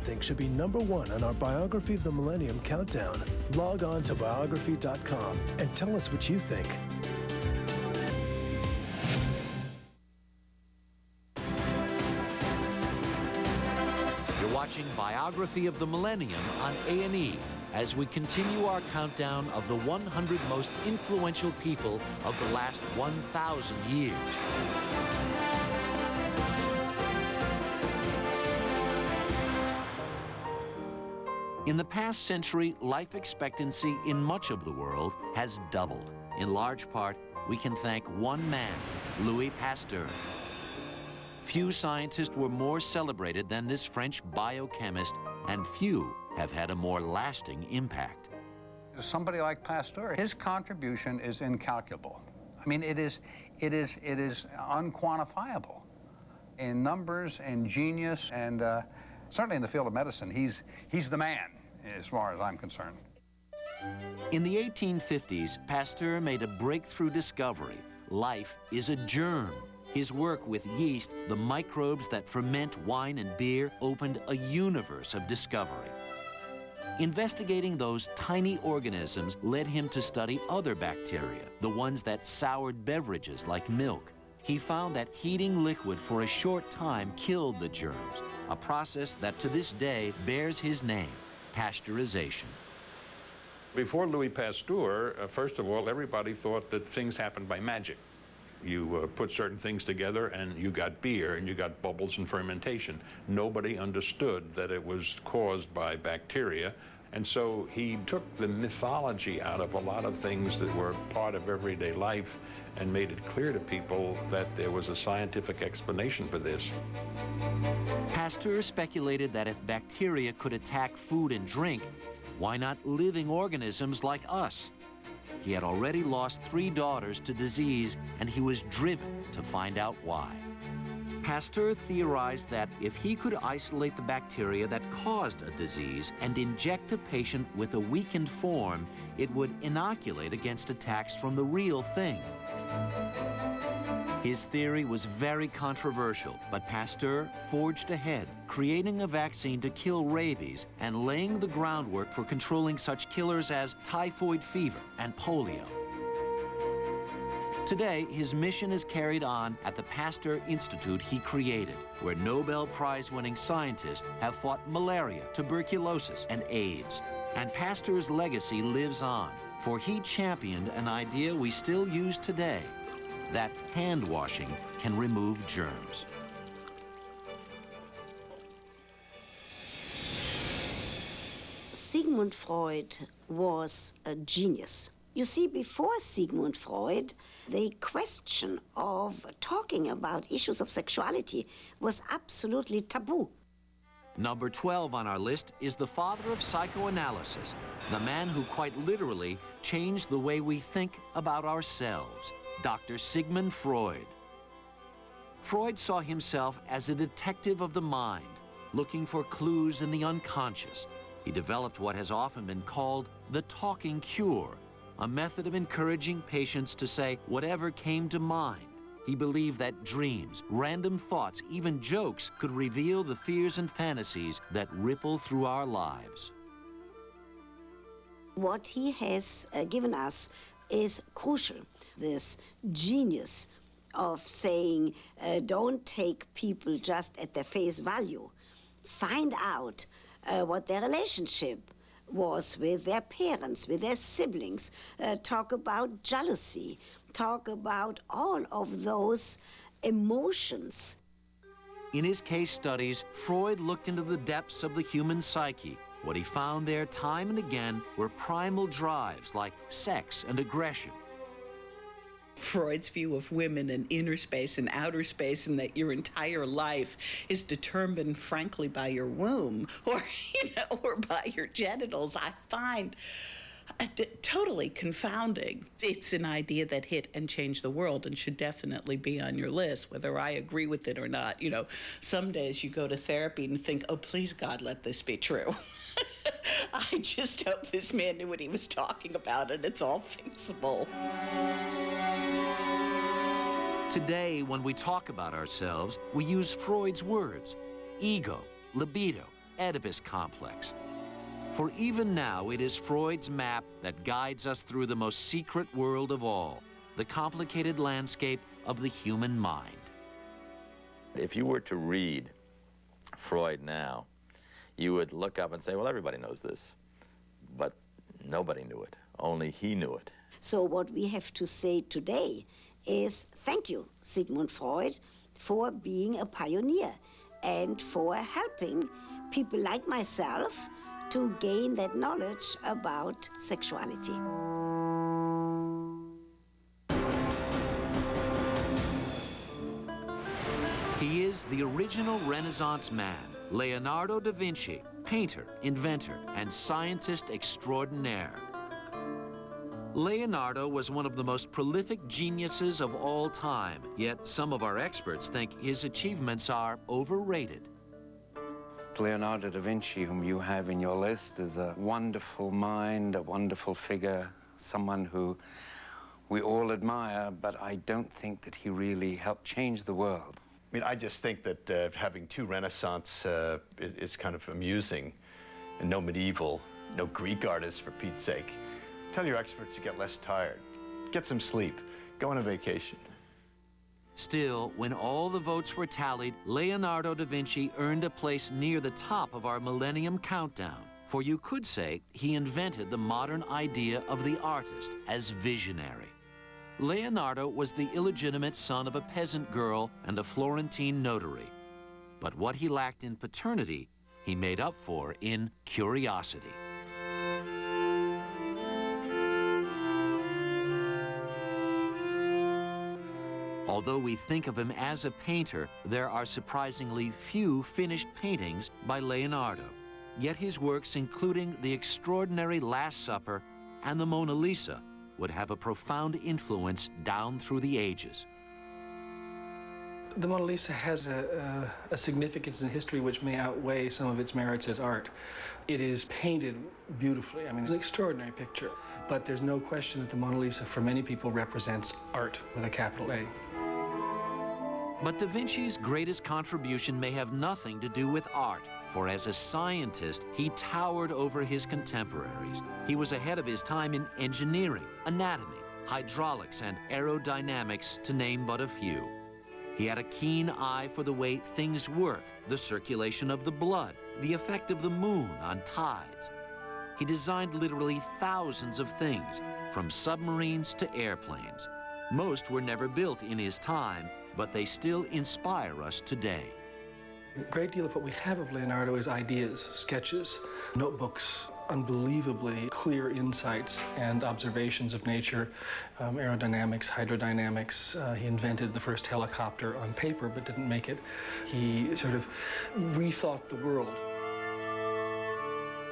think should be #1 on our Biography of the Millennium countdown. Log on to biography.com and tell us what you think. You're watching Biography of the Millennium on A&E as we continue our countdown of the 100 most influential people of the last 1,000 years. In the past century, life expectancy in much of the world has doubled. In large part, we can thank one man, Louis Pasteur. Few scientists were more celebrated than this French biochemist, and few have had a more lasting impact. Somebody like Pasteur, his contribution is incalculable. I mean, it is unquantifiable in numbers and genius, and certainly in the field of medicine, he's the man, as far as I'm concerned. In the 1850s, Pasteur made a breakthrough discovery. Life is a germ. His work with yeast, the microbes that ferment wine and beer, opened a universe of discovery. Investigating those tiny organisms led him to study other bacteria, the ones that soured beverages like milk. He found that heating liquid for a short time killed the germs, a process that to this day bears his name, pasteurization. Before Louis Pasteur, first of all, everybody thought that things happened by magic. You put certain things together and you got beer and you got bubbles and fermentation. Nobody understood that it was caused by bacteria. And so he took the mythology out of a lot of things that were part of everyday life and made it clear to people that there was a scientific explanation for this. Pasteur speculated that if bacteria could attack food and drink, why not living organisms like us? He had already lost 3 daughters to disease, and he was driven to find out why. Pasteur theorized that if he could isolate the bacteria that caused a disease and inject a patient with a weakened form, it would inoculate against attacks from the real thing. His theory was very controversial, but Pasteur forged ahead, creating a vaccine to kill rabies and laying the groundwork for controlling such killers as typhoid fever and polio. Today, his mission is carried on at the Pasteur Institute he created, where Nobel Prize-winning scientists have fought malaria, tuberculosis, and AIDS. And Pasteur's legacy lives on, for he championed an idea we still use today, that hand washing can remove germs. Sigmund Freud was a genius. You see, before Sigmund Freud, the question of talking about issues of sexuality was absolutely taboo. Number 12 on our list is the father of psychoanalysis, the man who quite literally changed the way we think about ourselves, Dr. Sigmund Freud. Freud saw himself as a detective of the mind, looking for clues in the unconscious. He developed what has often been called the talking cure, a method of encouraging patients to say whatever came to mind. He believed that dreams, random thoughts, even jokes could reveal the fears and fantasies that ripple through our lives. What he has given us is crucial. This genius of saying, don't take people just at their face value. Find out what their relationship was with their parents, with their siblings. Talk about jealousy. Talk about all of those emotions. In his case studies, Freud looked into the depths of the human psyche. What he found there time and again were primal drives like sex and aggression. Freud's view of women and inner space and outer space, and that your entire life is determined, frankly, by your womb or, or by your genitals, I find totally confounding. It's an idea that hit and changed the world and should definitely be on your list, whether I agree with it or not. Some days you go to therapy and think, oh, please, God, let this be true. I just hope this man knew what he was talking about and it's all fixable. Today, when we talk about ourselves, we use Freud's words: ego, libido, Oedipus complex. For even now, it is Freud's map that guides us through the most secret world of all, the complicated landscape of the human mind. If you were to read Freud now, you would look up and say, well, everybody knows this. But nobody knew it. Only he knew it. So what we have to say today is thank you, Sigmund Freud, for being a pioneer and for helping people like myself to gain that knowledge about sexuality. He is the original Renaissance man, Leonardo da Vinci, painter, inventor, and scientist extraordinaire. Leonardo was one of the most prolific geniuses of all time, yet some of our experts think his achievements are overrated. Leonardo da Vinci, whom you have in your list, is a wonderful mind, a wonderful figure, someone who we all admire, but I don't think that he really helped change the world. I mean, I just think that having two Renaissance is kind of amusing, and no medieval, no Greek artists, for Pete's sake. Tell your experts to get less tired, get some sleep, go on a vacation. Still, when all the votes were tallied, Leonardo da Vinci earned a place near the top of our Millennium countdown. For you could say he invented the modern idea of the artist as visionary. Leonardo was the illegitimate son of a peasant girl and a Florentine notary. But what he lacked in paternity, he made up for in curiosity. Although we think of him as a painter, there are surprisingly few finished paintings by Leonardo. Yet his works, including the extraordinary Last Supper and the Mona Lisa, would have a profound influence down through the ages. The Mona Lisa has a significance in history which may outweigh some of its merits as art. It is painted beautifully. I mean, it's an extraordinary picture. But there's no question that the Mona Lisa, for many people, represents art with a capital A. But Da Vinci's greatest contribution may have nothing to do with art, for as a scientist, he towered over his contemporaries. He was ahead of his time in engineering, anatomy, hydraulics, and aerodynamics, to name but a few. He had a keen eye for the way things work, the circulation of the blood, the effect of the moon on tides. He designed literally thousands of things, from submarines to airplanes. Most were never built in his time, but they still inspire us today. A great deal of what we have of Leonardo is ideas, sketches, notebooks, unbelievably clear insights and observations of nature, aerodynamics, hydrodynamics. He invented the first helicopter on paper but didn't make it. He sort of rethought the world.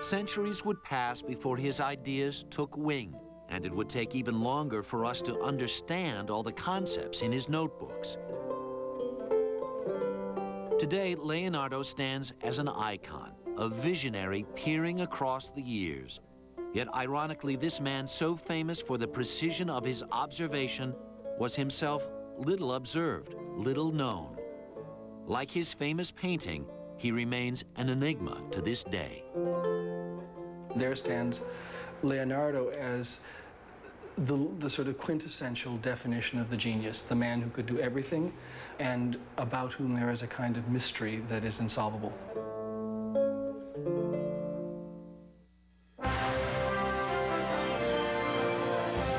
Centuries would pass before his ideas took wing, and it would take even longer for us to understand all the concepts in his notebooks. Today, Leonardo stands as an icon, a visionary peering across the years. Yet ironically, this man so famous for the precision of his observation was himself little observed, little known. Like his famous painting, he remains an enigma to this day. There stands Leonardo as the sort of quintessential definition of the genius, the man who could do everything and about whom there is a kind of mystery that is insolvable.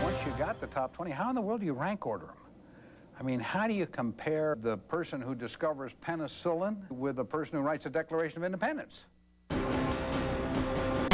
Once you got the top 20, how in the world do you rank order them? I mean, how do you compare the person who discovers penicillin with the person who writes the Declaration of Independence?